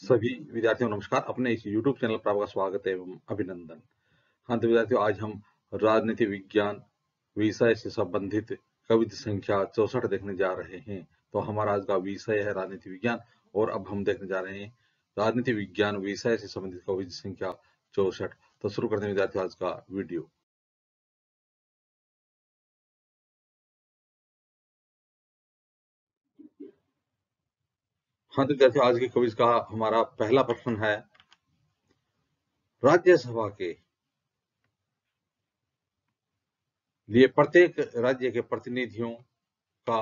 सभी विद्यार्थियों को नमस्कार। अपने इस YouTube चैनल पर आपका स्वागत है एवं अभिनंदन। हाँ, तो विद्यार्थियों, आज हम राजनीति विज्ञान विषय से संबंधित कविता संख्या 64 देखने जा रहे हैं। तो हमारा आज का विषय है राजनीति विज्ञान और अब हम देखने जा रहे हैं राजनीति विज्ञान विषय से संबंधित कविता संख्या 64। तो शुरू करते हैं विद्यार्थियों आज का वीडियो। हाँ, तो विद्यार्थियों, आज की कविता का हमारा पहला प्रश्न है, राज्यसभा के लिए प्रत्येक राज्य के प्रतिनिधियों का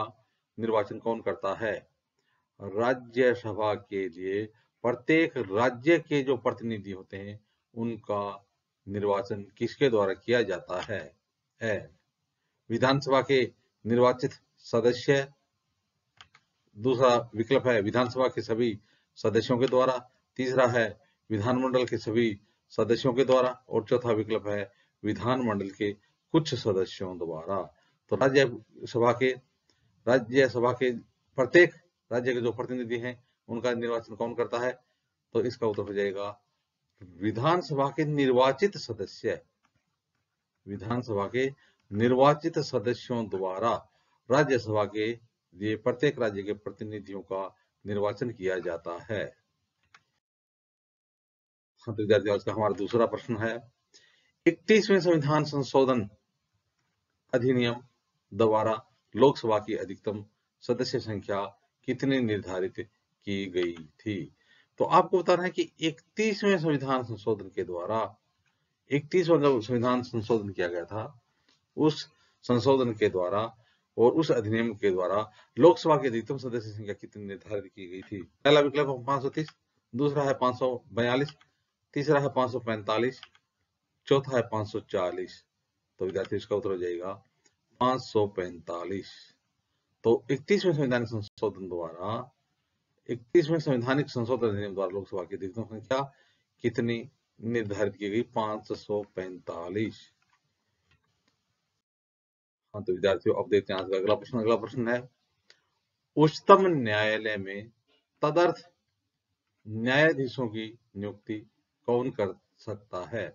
निर्वाचन कौन करता है? राज्यसभा के लिए प्रत्येक राज्य के जो प्रतिनिधि होते हैं उनका निर्वाचन किसके द्वारा किया जाता है? विधानसभा के निर्वाचित सदस्य, दूसरा विकल्प है विधानसभा के सभी सदस्यों के द्वारा, तीसरा है विधानमंडल के सभी सदस्यों के द्वारा और चौथा विकल्प है विधानमंडल के कुछ सदस्यों द्वारा। तो राज्यसभा के प्रत्येक राज्य के जो प्रतिनिधि हैं उनका निर्वाचन कौन करता है? तो इसका उत्तर हो जाएगा विधानसभा के निर्वाचित सदस्य। विधानसभा के निर्वाचित सदस्यों द्वारा राज्यसभा के लिए प्रत्येक राज्य के प्रतिनिधियों का निर्वाचन किया जाता है। हाँ, तो विद्यार्थियों, आज का हमारा दूसरा प्रश्न है, 31वें संविधान संशोधन अधिनियम द्वारा लोकसभा की अधिकतम सदस्य संख्या कितनी निर्धारित की गई थी? तो आपको बताना है कि 31वें संविधान संशोधन के द्वारा 31वां जब संविधान संशोधन किया गया था, उस संशोधन के द्वारा और उस अधिनियम के द्वारा लोकसभा की अधिकतम सदस्य संख्या कितनी निर्धारित की गई थी? पहला विकल्प है 530, दूसरा है 542, तीसरा है 545, चौथा है 540। तो विद्यार्थी, इसका उत्तर हो जाएगा 545। तो 31वें संवैधानिक संशोधन द्वारा 31वें संवैधानिक संशोधन अधिनियम द्वारा लोकसभा की अधिकतम संख्या कितनी निर्धारित की गई? 545। हाँ, तो विद्यार्थियों, अब देखते हैं आज का अगला प्रश्न। अगला प्रश्न है, उच्चतम न्यायालय में तदर्थ न्यायाधीशों की नियुक्ति कौन कर सकता है?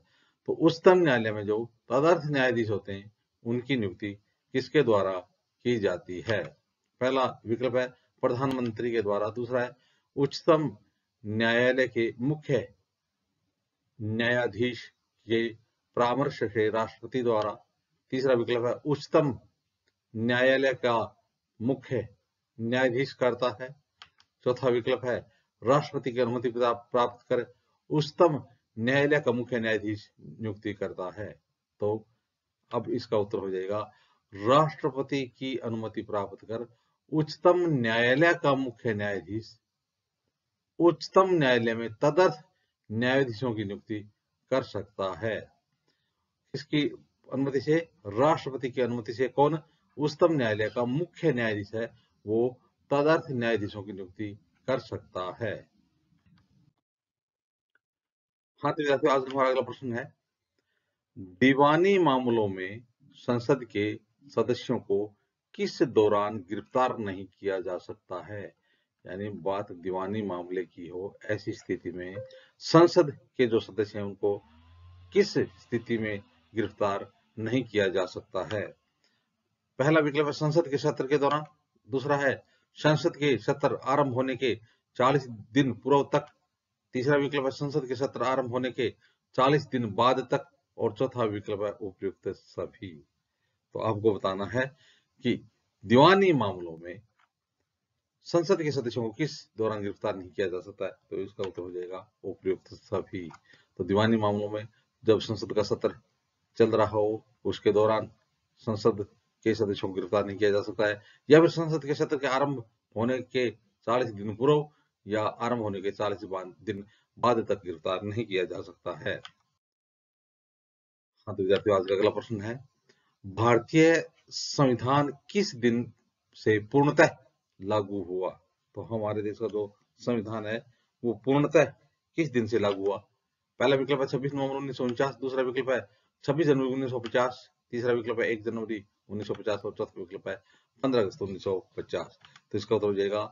तो उच्चतम न्यायालय में जो तदर्थ न्यायाधीश होते हैं उनकी नियुक्ति किसके द्वारा की जाती है? पहला विकल्प है प्रधानमंत्री के द्वारा, दूसरा है उच्चतम न्यायालय के मुख्य न्यायाधीश के परामर्श से राष्ट्रपति द्वारा, तीसरा विकल्प है उच्चतम न्यायालय का मुख्य न्यायाधीश करता है, चौथा विकल्प है राष्ट्रपति की अनुमति प्राप्त कर उच्चतम न्यायालय का मुख्य न्यायाधीश नियुक्ति करता है। तो अब इसका उत्तर हो जाएगा राष्ट्रपति की अनुमति प्राप्त कर उच्चतम न्यायालय का मुख्य न्यायाधीश उच्चतम न्यायालय में तदर्थ न्यायाधीशों की नियुक्ति कर सकता है। इसकी अनुमति से, राष्ट्रपति की अनुमति से कौन उच्चतम न्यायालय का मुख्य न्यायाधीश है वो तदर्थ न्यायाधीशों की नियुक्ति कर सकता है। हाँ, तो विद्यार्थियों, आज हमारा अगला प्रश्न है, दीवानी मामलों में संसद के सदस्यों को किस दौरान गिरफ्तार नहीं किया जा सकता है? यानी बात दीवानी मामले की हो, ऐसी स्थिति में संसद के जो सदस्य हैं उनको किस स्थिति में गिरफ्तार नहीं किया जा सकता है? पहला विकल्प है संसद के सत्र के दौरान, दूसरा है संसद के सत्र आरंभ होने के 40 दिन पूर्व तक, तीसरा विकल्प है संसद के सत्र आरंभ होने के 40 दिन बाद तक और चौथा विकल्प है उपयुक्त सभी। तो आपको बताना है कि दीवानी मामलों में संसद के सदस्यों को किस दौरान गिरफ्तार नहीं किया जा सकता है? तो इसका उत्तर हो जाएगा उपयुक्त सभी। तो दीवानी मामलों में जब संसद का सत्र चल रहा हो उसके दौरान संसद के सदस्यों को गिरफ्तार नहीं किया जा सकता है, या फिर संसद के सत्र के आरंभ होने के 40 दिन पूर्व या आरंभ होने के 40 दिन बाद तक गिरफ्तार नहीं किया जा सकता है। हाँ, तो विद्यार्थियों, आज का अगला प्रश्न है, भारतीय संविधान किस दिन से पूर्णतः लागू हुआ? तो हमारे देश का जो संविधान है वो पूर्णतः किस दिन से लागू हुआ? पहला विकल्प है 26 नवंबर 1949, दूसरा विकल्प है 26 जनवरी 1950, तीसरा विकल्प है 1 जनवरी 1950 और चौथा विकल्प है 15 अगस्त 1950। तो इसका उत्तर हो जाएगा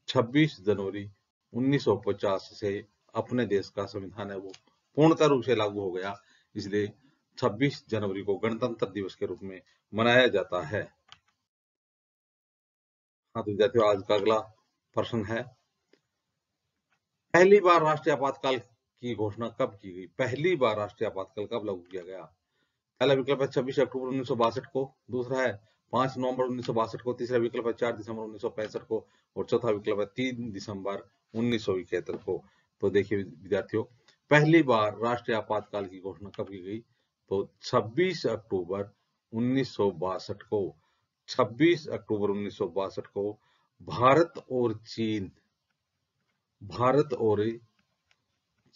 26 जनवरी 1950 से अपने देश का संविधान है वो पूर्णतः रूप से लागू हो गया, इसलिए 26 जनवरी को गणतंत्र दिवस के रूप में मनाया जाता है। हाँ तो विद्यार्थियों, आज का अगला प्रश्न है, पहली बार राष्ट्रीय आपातकाल की घोषणा कब की गई? पहली बार राष्ट्रीय आपातकाल कब लागू किया गया? पहला विकल्प है 26 अक्टूबर 1962 को, दूसरा है 5 नवंबर 1962 को, तीसरा विकल्प है 4 दिसंबर 1965 को, और चौथा विकल्प है 3 दिसंबर 1971 को। तो देखिए विद्यार्थियों, पहली बार राष्ट्रीय आपातकाल की घोषणा कब की गई? तो 26 अक्टूबर 1962 को। 26 अक्टूबर 1962 को भारत और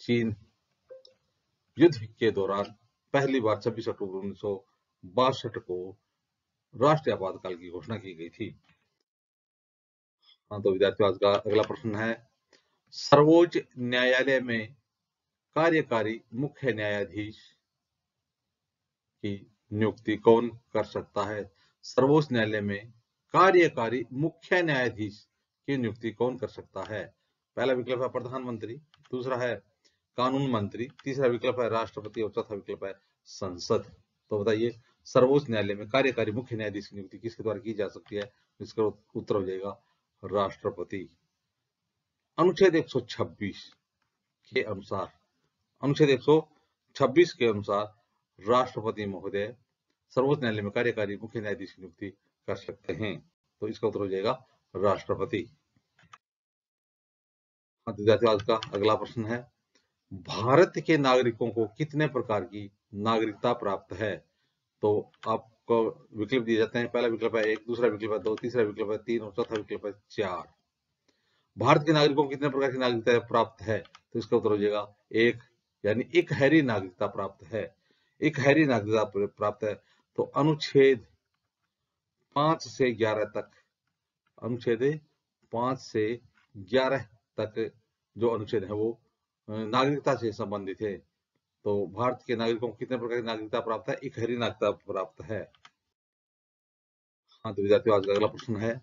चीन युद्ध के दौरान पहली बार 26 अक्टूबर 1962 को राष्ट्रीय आपातकाल की घोषणा की गई थी। हाँ तो विद्यार्थियों, आज का अगला प्रश्न है, सर्वोच्च न्यायालय में कार्यकारी मुख्य न्यायाधीश की नियुक्ति कौन कर सकता है? सर्वोच्च न्यायालय में कार्यकारी मुख्य न्यायाधीश की नियुक्ति कौन कर सकता है? पहला विकल्प है प्रधानमंत्री, दूसरा है कानून मंत्री, तीसरा विकल्प है राष्ट्रपति और चौथा विकल्प है संसद। तो बताइए, सर्वोच्च न्यायालय में कार्यकारी मुख्य न्यायाधीश की नियुक्ति किसके द्वारा की जा सकती है? इसका उत्तर हो जाएगा राष्ट्रपति। अनुच्छेद 126 के अनुसार, अनुच्छेद 126 के अनुसार राष्ट्रपति महोदय सर्वोच्च न्यायालय में कार्यकारी मुख्य न्यायाधीश की नियुक्ति कर सकते हैं। तो इसका उत्तर हो जाएगा राष्ट्रपति। आज का अगला प्रश्न है, भारत के नागरिकों को कितने प्रकार की नागरिकता प्राप्त है? तो आपको विकल्प दिए जाते हैं, पहला विकल्प है 1, दूसरा विकल्प है 2, तीसरा विकल्प है 3 और चौथा विकल्प है 4। भारत के नागरिकों को कितने प्रकार की नागरिकता प्राप्त है? तो इसका उत्तर हो जाएगा 1, यानी इकहरी नागरिकता प्राप्त है। इकहरी नागरिकता प्राप्त है। तो अनुच्छेद 5 से 11 तक, अनुच्छेद 5 से 11 तक जो अनुच्छेद है वो नागरिकता से संबंधित है। तो भारत के नागरिकों को कितने प्रकार की नागरिकता प्राप्त है? इकहरी नागरिकता प्राप्त है। हाँ तो विद्यार्थियों, आज का अगला प्रश्न है,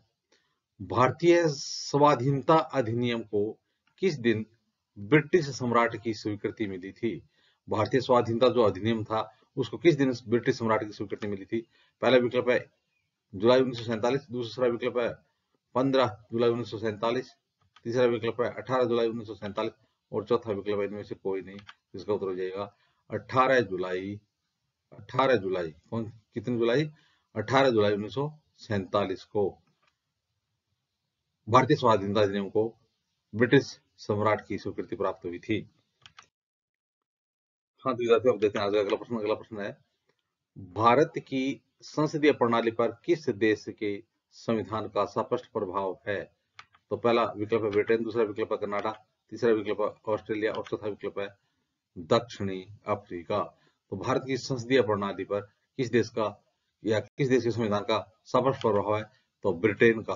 भारतीय स्वाधीनता अधिनियम को किस दिन ब्रिटिश सम्राट की स्वीकृति मिली थी? भारतीय स्वाधीनता जो अधिनियम था उसको किस दिन ब्रिटिश सम्राट की स्वीकृति मिली थी? पहला विकल्प है जुलाई 1947, दूसरा विकल्प है 15 जुलाई 1947, तीसरा विकल्प है 18 जुलाई 1947 और चौथा विकल्प है इनमें से कोई नहीं। इसका उत्तर हो जाएगा 18 जुलाई। 18 जुलाई कितनी जुलाई? 18 जुलाई 1947 को भारतीय स्वाधीनता अधिनियम को ब्रिटिश सम्राट की स्वीकृति प्राप्त हुई थी। हाँ तो विद्यार्थियों, अब देखते हैं आज का अगला प्रश्न। अगला प्रश्न है, भारत की संसदीय प्रणाली पर किस देश के संविधान का स्पष्ट प्रभाव है? तो पहला विकल्प है ब्रिटेन, दूसरा विकल्प है कनाडा, तीसरा विकल्प है ऑस्ट्रेलिया और चौथा विकल्प है दक्षिणी अफ्रीका। तो भारत की संसदीय प्रणाली पर किस देश का या किस देश के संविधान का स्पष्ट प्रभाव है? तो ब्रिटेन का।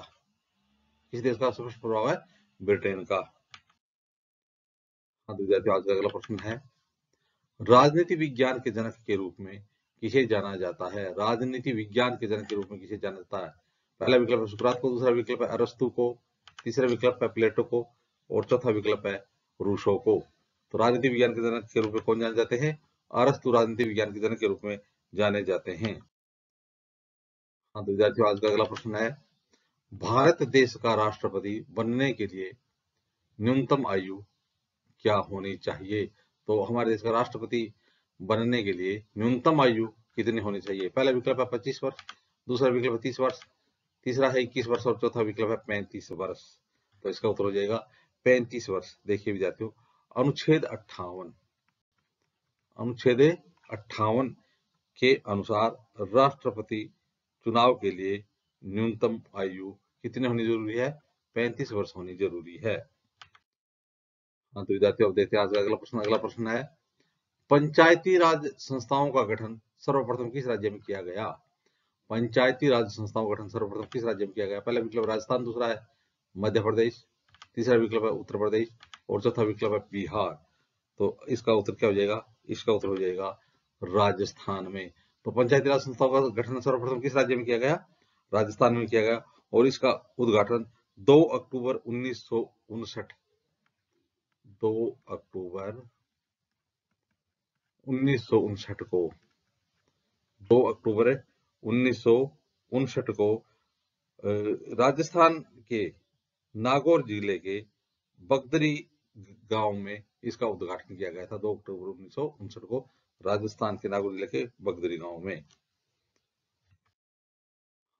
किस देश का स्पष्ट प्रभाव है? ब्रिटेन का। हाँ तो विद्यार्थियों, आज का अगला प्रश्न है, राजनीति विज्ञान के जनक के रूप में किसे जाना जाता है? राजनीति विज्ञान के जनक के रूप में किसे जाना जाता है? पहला विकल्प है सुकरात को, दूसरा विकल्प है अरस्तु को, तीसरा विकल्प है प्लेटो को और चौथा विकल्प है रूसो को। तो राजनीति विज्ञान के जनक के रूप में कौन जाने जाते हैं? अरस्तु राजनीति विज्ञान के जनक के रूप में जाने जाते हैं। हाँ तो विद्यार्थियों, आज का अगला प्रश्न है, भारत देश का राष्ट्रपति बनने के लिए न्यूनतम आयु क्या होनी चाहिए? तो हमारे देश का राष्ट्रपति बनने के लिए न्यूनतम आयु कितनी होनी चाहिए? पहला विकल्प है 25 वर्ष, दूसरा विकल्प है 30 वर्ष, तीसरा है 21 वर्ष और चौथा विकल्प है 35 वर्ष। तो इसका उत्तर हो जाएगा 35 वर्ष। देखिए विद्यार्थियों, अनुच्छेद 58 के अनुसार राष्ट्रपति चुनाव के लिए न्यूनतम आयु कितनी होनी जरूरी है? 35 वर्ष होनी जरूरी है। हाँ तो विद्यार्थियों, अब देखते हैं आज का अगला प्रश्न। अगला प्रश्न है, पंचायती राज संस्थाओं का गठन सर्वप्रथम किस राज्य में किया गया? पंचायती राज संस्थाओं का गठन सर्वप्रथम किस राज्य में किया गया? पहला विकल्प राजस्थान, दूसरा है मध्य प्रदेश, तीसरा विकल्प है उत्तर प्रदेश और चौथा विकल्प है बिहार। तो इसका उत्तर क्या हो जाएगा? इसका उत्तर हो जाएगा राजस्थान में। तो पंचायती राज संस्थाओं का गठन सर्वप्रथम किस राज्य में किया गया? राजस्थान में किया गया और इसका उद्घाटन 2 अक्टूबर 1959 2 अक्टूबर 1959 को 2 अक्टूबर 1959 को राजस्थान के नागौर जिले के बगदरी गांव में इसका उद्घाटन किया गया था। 2 अक्टूबर 1959 को राजस्थान के नागौर जिले के बगदरी गांव में।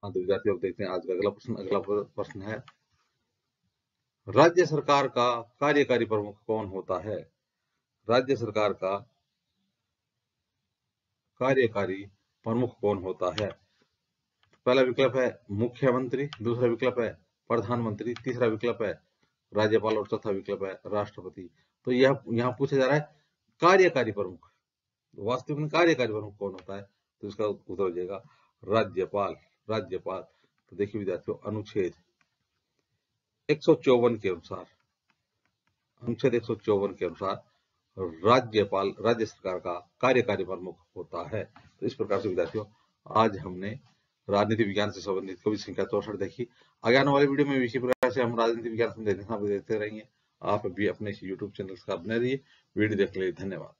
हाँ तो विद्यार्थियों, अब देखते हैं आज का अगला प्रश्न। अगला प्रश्न है, राज्य सरकार का कार्यकारी प्रमुख कौन होता है? राज्य सरकार का कार्यकारी प्रमुख कौन होता है? पहला विकल्प है मुख्यमंत्री, दूसरा विकल्प है प्रधानमंत्री, तीसरा विकल्प है राज्यपाल और चौथा विकल्प है राष्ट्रपति। तो यह यहाँ पूछा जा रहा है कार्यकारी प्रमुख, वास्तविक में कार्यकारी प्रमुख कौन होता है? तो इसका उत्तर हो जाएगा राज्यपाल। राज्यपाल। तो देखिए विद्यार्थियों, अनुच्छेद 154 के अनुसार, अनुच्छेद 154 के अनुसार राज्यपाल राज्य सरकार का कार्यकारी प्रमुख होता है। तो इस प्रकार से विद्यार्थियों, आज हमने राजनीति विज्ञान से संबंधित कवि संख्या 64 देखी। आगे आने वाले वीडियो में इसी प्रकार से हम राजनीति विज्ञान देते रहेंगे। आप भी अपने इस यूट्यूब चैनल का बने रहिए। वीडियो देखने के लिए धन्यवाद।